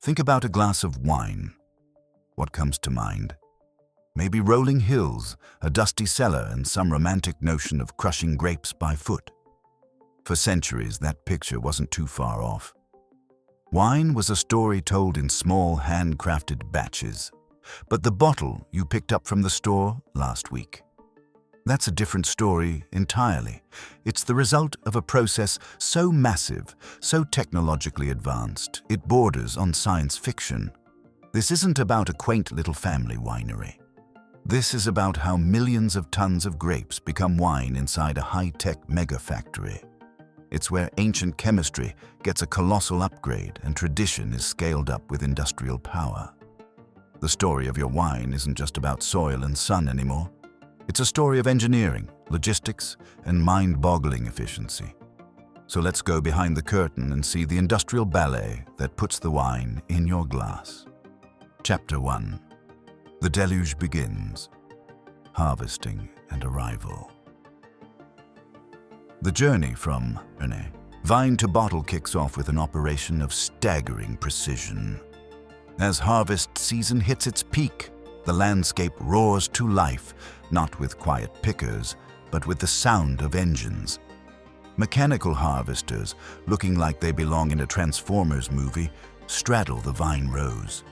Think about a glass of wine. What comes to mind? Maybe rolling hills, a dusty cellar, and some romantic notion of crushing grapes by foot. For centuries, that picture wasn't too far off. Wine was a story told in small, handcrafted batches. But the bottle you picked up from the store last week, that's a different story entirely. It's the result of a process so massive, so technologically advanced, it borders on science fiction. This isn't about a quaint little family winery. This is about how millions of tons of grapes become wine inside a high-tech mega factory. It's where ancient chemistry gets a colossal upgrade and tradition is scaled up with industrial power. The story of your wine isn't just about soil and sun anymore. It's a story of engineering, logistics, and mind-boggling efficiency. So let's go behind the curtain and see the industrial ballet that puts the wine in your glass. Chapter 1. The deluge begins. Harvesting and arrival. The journey from vine to bottle kicks off with an operation of staggering precision. As harvest season hits its peak, the landscape roars to life, not with quiet pickers, but with the sound of engines. Mechanical harvesters, looking like they belong in a Transformers movie, straddle the vine rows.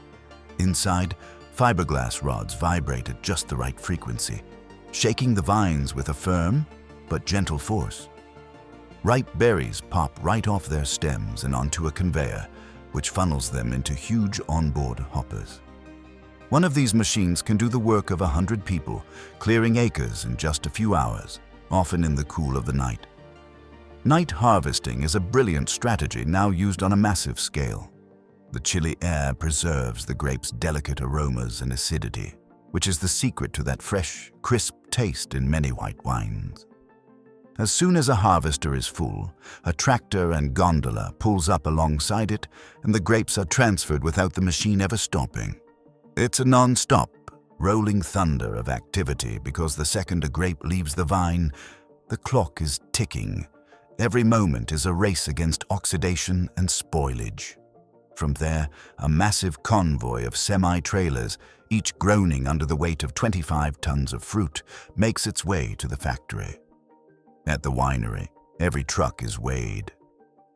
Inside, fiberglass rods vibrate at just the right frequency, shaking the vines with a firm but gentle force. Ripe berries pop right off their stems and onto a conveyor, which funnels them into huge onboard hoppers. One of these machines can do the work of 100 people, clearing acres in just a few hours, often in the cool of the night. Night harvesting is a brilliant strategy now used on a massive scale. The chilly air preserves the grape's delicate aromas and acidity, which is the secret to that fresh, crisp taste in many white wines. As soon as a harvester is full, a tractor and gondola pulls up alongside it, and the grapes are transferred without the machine ever stopping. It's a non-stop, rolling thunder of activity because the second a grape leaves the vine, the clock is ticking. Every moment is a race against oxidation and spoilage. From there, a massive convoy of semi-trailers, each groaning under the weight of 25 tons of fruit, makes its way to the factory. At the winery, every truck is weighed.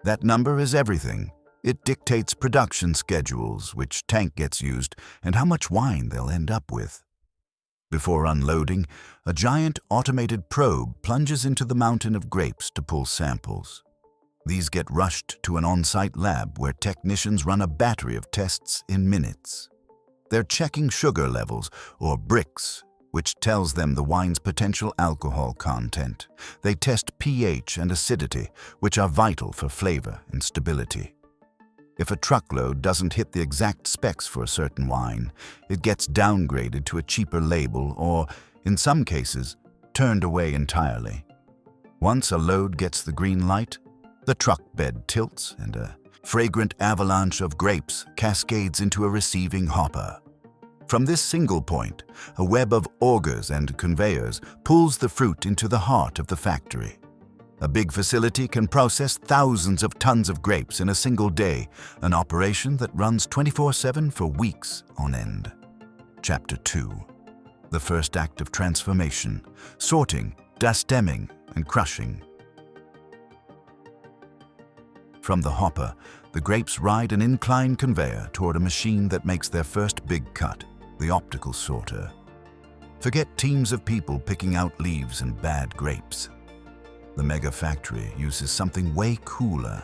That number is everything. It dictates production schedules, which tank gets used, and how much wine they'll end up with. Before unloading, a giant automated probe plunges into the mountain of grapes to pull samples. These get rushed to an on-site lab where technicians run a battery of tests in minutes. They're checking sugar levels, or Brix, which tells them the wine's potential alcohol content. They test pH and acidity, which are vital for flavor and stability. If a truckload doesn't hit the exact specs for a certain wine, it gets downgraded to a cheaper label or, in some cases, turned away entirely. Once a load gets the green light, the truck bed tilts and a fragrant avalanche of grapes cascades into a receiving hopper. From this single point, a web of augers and conveyors pulls the fruit into the heart of the factory. A big facility can process thousands of tons of grapes in a single day, an operation that runs 24/7 for weeks on end. Chapter 2. The first act of transformation: sorting, dastemming, and crushing. From the hopper, the grapes ride an incline conveyor toward a machine that makes their first big cut, the optical sorter. Forget teams of people picking out leaves and bad grapes. The mega factory uses something way cooler.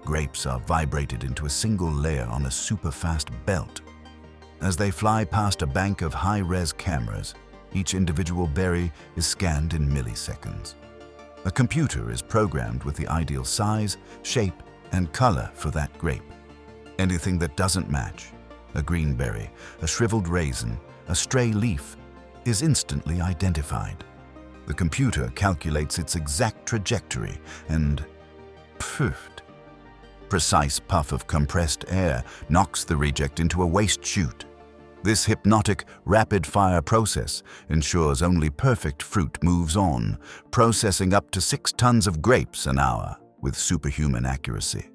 Grapes are vibrated into a single layer on a super-fast belt. As they fly past a bank of high-res cameras, each individual berry is scanned in milliseconds. A computer is programmed with the ideal size, shape, and color for that grape. Anything that doesn't match, a green berry, a shriveled raisin, a stray leaf, is instantly identified. The computer calculates its exact trajectory and poofed. Precise puff of compressed air knocks the reject into a waste chute. This hypnotic, rapid-fire process ensures only perfect fruit moves on, processing up to 6 tons of grapes an hour with superhuman accuracy.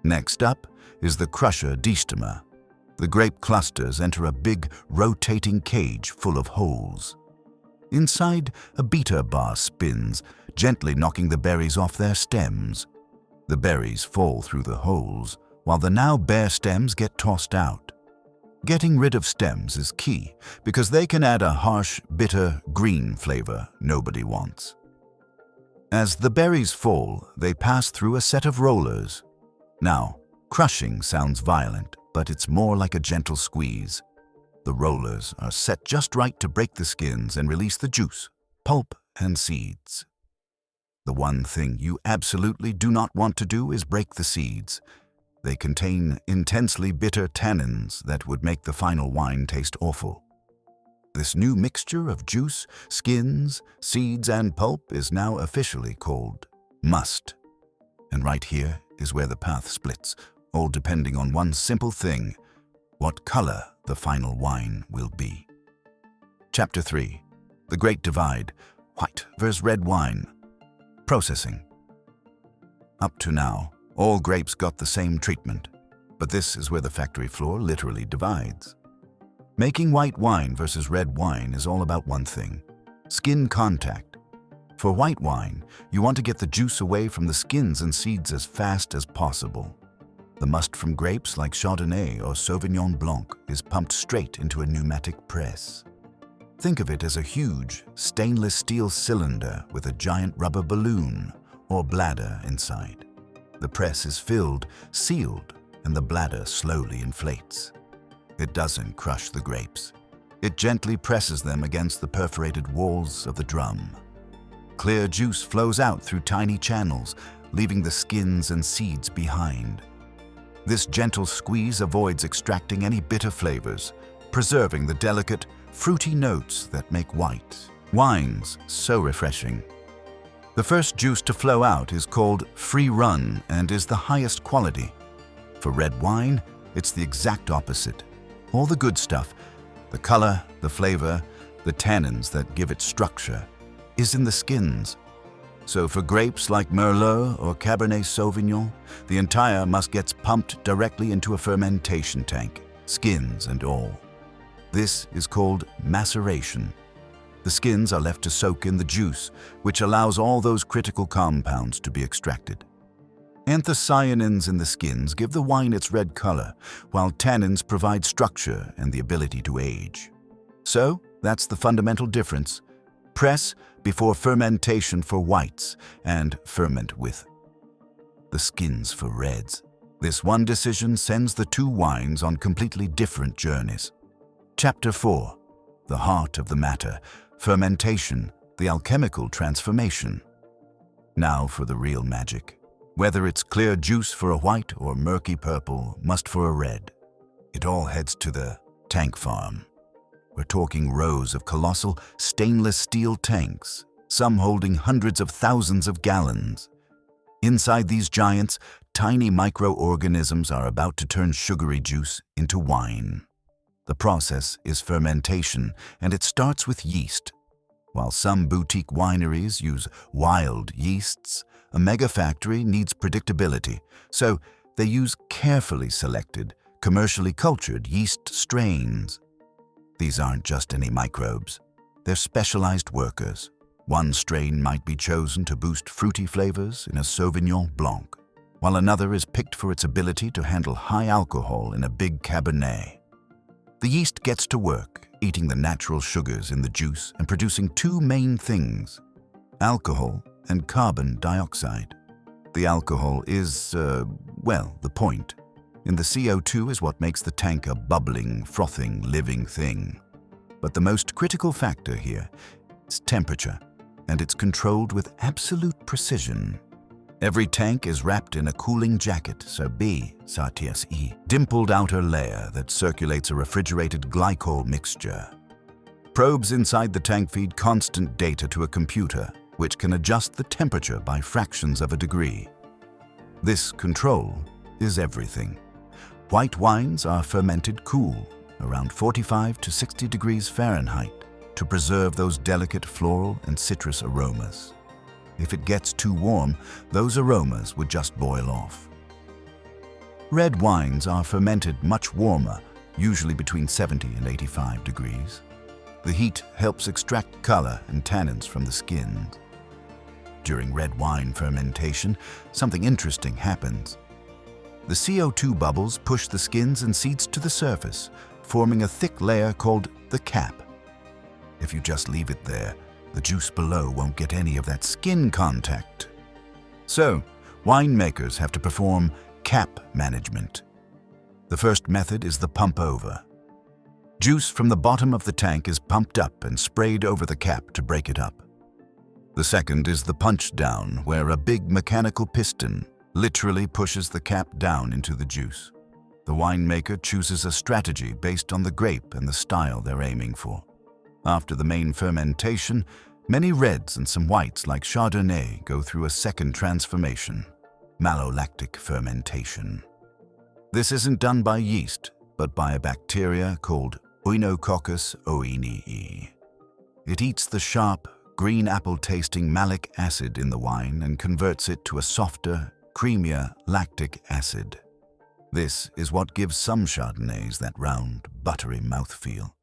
Next up is the crusher diastema. The grape clusters enter a big, rotating cage full of holes. Inside, a beater bar spins, gently knocking the berries off their stems. The berries fall through the holes, while the now bare stems get tossed out. Getting rid of stems is key, because they can add a harsh, bitter, green flavor nobody wants. As the berries fall, they pass through a set of rollers. Now, crushing sounds violent, but it's more like a gentle squeeze. The rollers are set just right to break the skins and release the juice, pulp, and seeds. The one thing you absolutely do not want to do is break the seeds. They contain intensely bitter tannins that would make the final wine taste awful. This new mixture of juice, skins, seeds, and pulp is now officially called must. And right here is where the path splits, all depending on one simple thing: what color the final wine will be. Chapter 3. The Great Divide: White versus Red Wine. Processing. Up to now, all grapes got the same treatment, but this is where the factory floor literally divides. Making white wine versus red wine is all about one thing: skin contact. For white wine, you want to get the juice away from the skins and seeds as fast as possible. The must from grapes like Chardonnay or Sauvignon Blanc is pumped straight into a pneumatic press. Think of it as a huge, stainless steel cylinder with a giant rubber balloon or bladder inside. The press is filled, sealed, and the bladder slowly inflates. It doesn't crush the grapes. It gently presses them against the perforated walls of the drum. Clear juice flows out through tiny channels, leaving the skins and seeds behind. This gentle squeeze avoids extracting any bitter flavors, preserving the delicate, fruity notes that make white wines so refreshing. The first juice to flow out is called free run and is the highest quality. For red wine, it's the exact opposite. All the good stuff, the color, the flavor, the tannins that give it structure, is in the skins. So for grapes like Merlot or Cabernet Sauvignon, the entire must gets pumped directly into a fermentation tank, skins and all. This is called maceration. The skins are left to soak in the juice, which allows all those critical compounds to be extracted. Anthocyanins in the skins give the wine its red color, while tannins provide structure and the ability to age. So, that's the fundamental difference. Press before fermentation for whites, and ferment with the skins for reds. This one decision sends the two wines on completely different journeys. Chapter 4. The Heart of the Matter: Fermentation, the Alchemical Transformation. Now for the real magic. Whether it's clear juice for a white or murky purple, must for a red, it all heads to the tank farm. We're talking rows of colossal stainless steel tanks, some holding hundreds of thousands of gallons. Inside these giants, tiny microorganisms are about to turn sugary juice into wine. The process is fermentation, and it starts with yeast. While some boutique wineries use wild yeasts, a mega factory needs predictability, so they use carefully selected, commercially cultured yeast strains. These aren't just any microbes. They're specialized workers. One strain might be chosen to boost fruity flavors in a Sauvignon Blanc, while another is picked for its ability to handle high alcohol in a big Cabernet. The yeast gets to work, eating the natural sugars in the juice and producing two main things: alcohol and carbon dioxide. The alcohol is, the point. And the CO2 is what makes the tank a bubbling, frothing, living thing. But the most critical factor here is temperature, and it's controlled with absolute precision. Every tank is wrapped in a cooling jacket, dimpled outer layer that circulates a refrigerated glycol mixture. Probes inside the tank feed constant data to a computer, which can adjust the temperature by fractions of a degree. This control is everything. White wines are fermented cool, around 45 to 60 degrees Fahrenheit, to preserve those delicate floral and citrus aromas. If it gets too warm, those aromas would just boil off. Red wines are fermented much warmer, usually between 70 and 85 degrees. The heat helps extract color and tannins from the skins. During red wine fermentation, something interesting happens. The CO2 bubbles push the skins and seeds to the surface, forming a thick layer called the cap. If you just leave it there, the juice below won't get any of that skin contact. So, winemakers have to perform cap management. The first method is the pump over. Juice from the bottom of the tank is pumped up and sprayed over the cap to break it up. The second is the punch down, where a big mechanical piston literally pushes the cap down into the juice. The winemaker chooses a strategy based on the grape and the style they're aiming for. After the main fermentation, many reds and some whites like Chardonnay go through a second transformation, malolactic fermentation. This isn't done by yeast, but by a bacteria called Oinococcus oenii. It eats the sharp, green apple-tasting malic acid in the wine and converts it to a softer, creamier lactic acid. This is what gives some Chardonnays that round, buttery mouthfeel.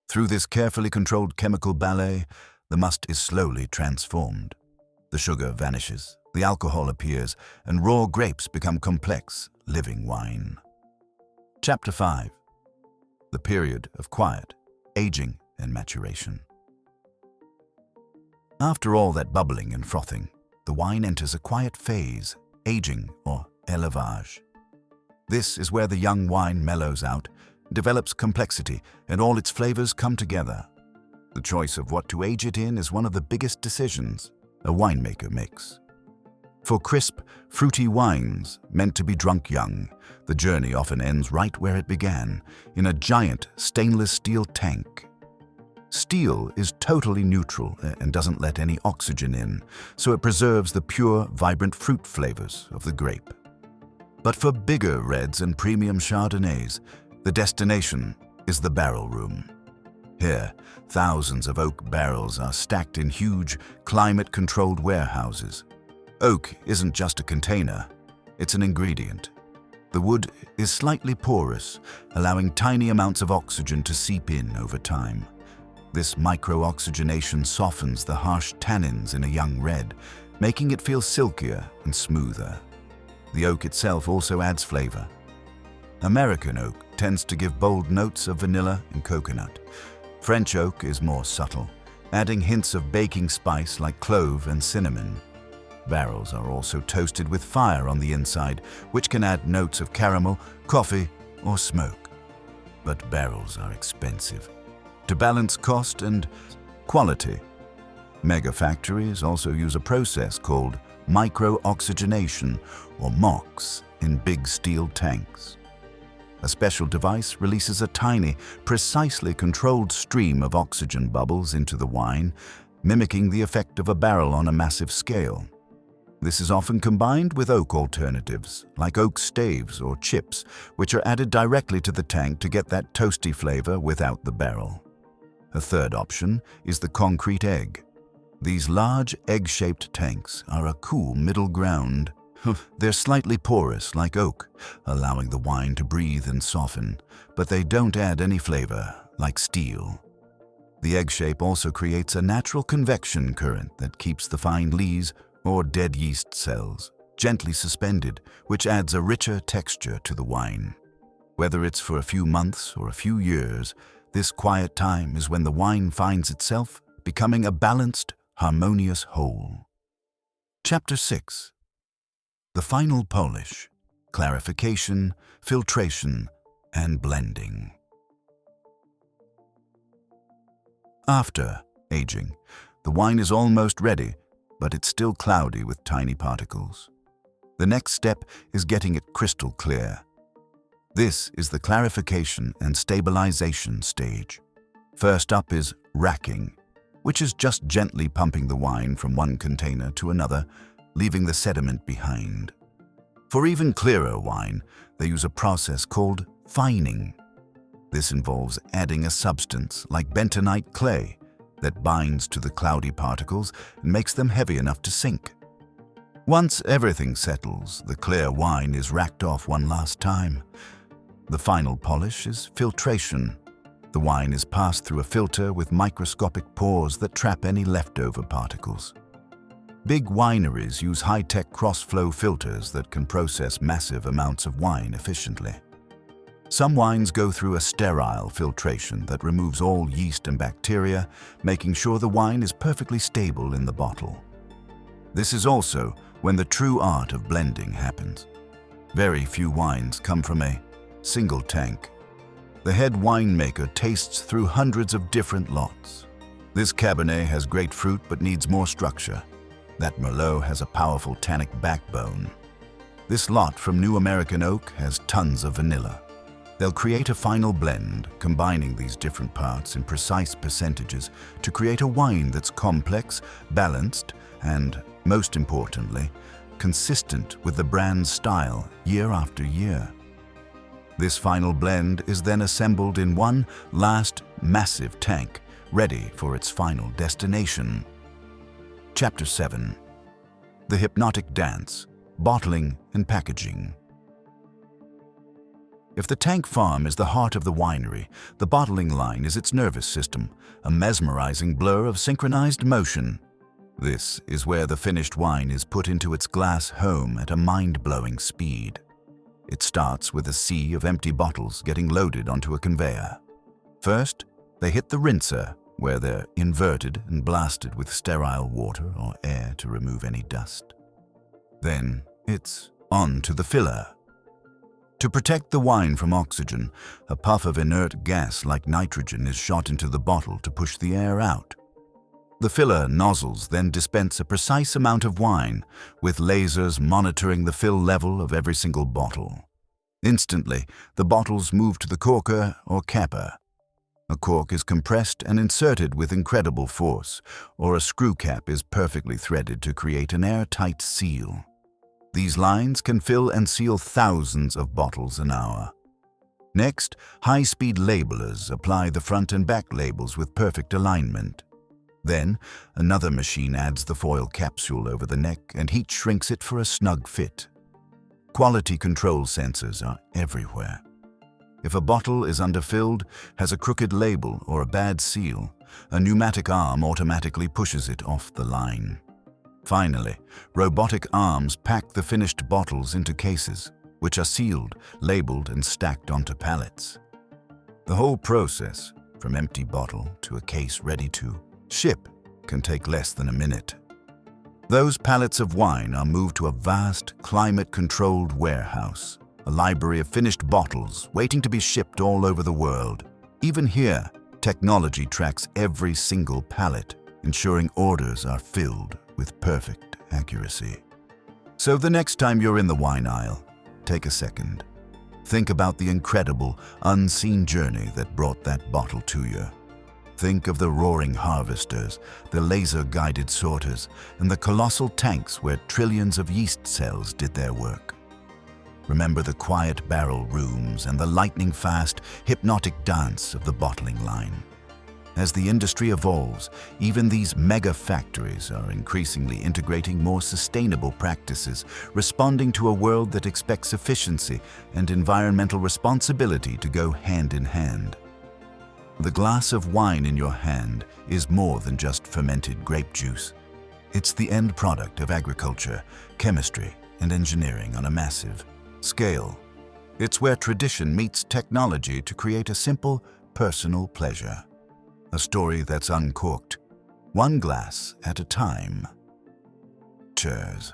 Through this carefully controlled chemical ballet, the must is slowly transformed. The sugar vanishes, the alcohol appears, and raw grapes become complex, living wine. Chapter 5. The period of quiet, aging, and maturation. After all that bubbling and frothing, the wine enters a quiet phase, aging or élevage. This is where the young wine mellows out, develops complexity, and all its flavors come together. The choice of what to age it in is one of the biggest decisions a winemaker makes. For crisp, fruity wines meant to be drunk young, the journey often ends right where it began, in a giant stainless steel tank. Steel is totally neutral and doesn't let any oxygen in, so it preserves the pure, vibrant fruit flavors of the grape. But for bigger reds and premium Chardonnays, the destination is the barrel room. Here, thousands of oak barrels are stacked in huge, climate-controlled warehouses. Oak isn't just a container, it's an ingredient. The wood is slightly porous, allowing tiny amounts of oxygen to seep in over time. This micro-oxygenation softens the harsh tannins in a young red, making it feel silkier and smoother. The oak itself also adds flavor. American oak tends to give bold notes of vanilla and coconut. French oak is more subtle, adding hints of baking spice like clove and cinnamon. Barrels are also toasted with fire on the inside, which can add notes of caramel, coffee, or smoke. But barrels are expensive. To balance cost and quality, mega factories also use a process called micro-oxygenation, or MOX, in big steel tanks. A special device releases a tiny, precisely controlled stream of oxygen bubbles into the wine, mimicking the effect of a barrel on a massive scale. This is often combined with oak alternatives, like oak staves or chips, which are added directly to the tank to get that toasty flavor without the barrel. A third option is the concrete egg. These large egg-shaped tanks are a cool middle ground. They're slightly porous like oak, allowing the wine to breathe and soften, but they don't add any flavor like steel. The egg shape also creates a natural convection current that keeps the fine lees, or dead yeast cells, gently suspended, which adds a richer texture to the wine. Whether it's for a few months or a few years, this quiet time is when the wine finds itself becoming a balanced, harmonious whole. Chapter 6. The final polish, clarification, filtration, and blending. After aging, the wine is almost ready, but it's still cloudy with tiny particles. The next step is getting it crystal clear. This is the clarification and stabilization stage. First up is racking, which is just gently pumping the wine from one container to another, leaving the sediment behind. For even clearer wine, they use a process called fining. This involves adding a substance like bentonite clay that binds to the cloudy particles and makes them heavy enough to sink. Once everything settles, the clear wine is racked off one last time. The final polish is filtration. The wine is passed through a filter with microscopic pores that trap any leftover particles. Big wineries use high-tech cross-flow filters that can process massive amounts of wine efficiently. Some wines go through a sterile filtration that removes all yeast and bacteria, making sure the wine is perfectly stable in the bottle. This is also when the true art of blending happens. Very few wines come from a single tank. The head winemaker tastes through hundreds of different lots. This Cabernet has great fruit but needs more structure. That Merlot has a powerful tannic backbone. This lot from New American Oak has tons of vanilla. They'll create a final blend, combining these different parts in precise percentages to create a wine that's complex, balanced, and, most importantly, consistent with the brand's style year after year. This final blend is then assembled in one last massive tank, ready for its final destination. Chapter 7. The Hypnotic Dance, Bottling and Packaging. If the tank farm is the heart of the winery, the bottling line is its nervous system, a mesmerizing blur of synchronized motion. This is where the finished wine is put into its glass home at a mind-blowing speed. It starts with a sea of empty bottles getting loaded onto a conveyor. First, they hit the rinser, where they're inverted and blasted with sterile water or air to remove any dust. Then it's on to the filler. To protect the wine from oxygen, a puff of inert gas like nitrogen is shot into the bottle to push the air out. The filler nozzles then dispense a precise amount of wine, with lasers monitoring the fill level of every single bottle. Instantly, the bottles move to the corker or capper. A cork is compressed and inserted with incredible force, or a screw cap is perfectly threaded to create an airtight seal. These lines can fill and seal thousands of bottles an hour. Next, high-speed labelers apply the front and back labels with perfect alignment. Then, another machine adds the foil capsule over the neck and heat shrinks it for a snug fit. Quality control sensors are everywhere. If a bottle is underfilled, has a crooked label or a bad seal, a pneumatic arm automatically pushes it off the line. Finally, robotic arms pack the finished bottles into cases, which are sealed, labeled, and stacked onto pallets. The whole process, from empty bottle to a case ready to ship, can take less than a minute. Those pallets of wine are moved to a vast, climate-controlled warehouse, a library of finished bottles waiting to be shipped all over the world. Even here, technology tracks every single pallet, ensuring orders are filled with perfect accuracy. So the next time you're in the wine aisle, take a second. Think about the incredible, unseen journey that brought that bottle to you. Think of the roaring harvesters, the laser-guided sorters, and the colossal tanks where trillions of yeast cells did their work. Remember the quiet barrel rooms and the lightning-fast, hypnotic dance of the bottling line. As the industry evolves, even these mega factories are increasingly integrating more sustainable practices, responding to a world that expects efficiency and environmental responsibility to go hand in hand. The glass of wine in your hand is more than just fermented grape juice. It's the end product of agriculture, chemistry, and engineering on a massive scale. It's where tradition meets technology to create a simple, personal pleasure. A story that's uncorked, one glass at a time. Cheers.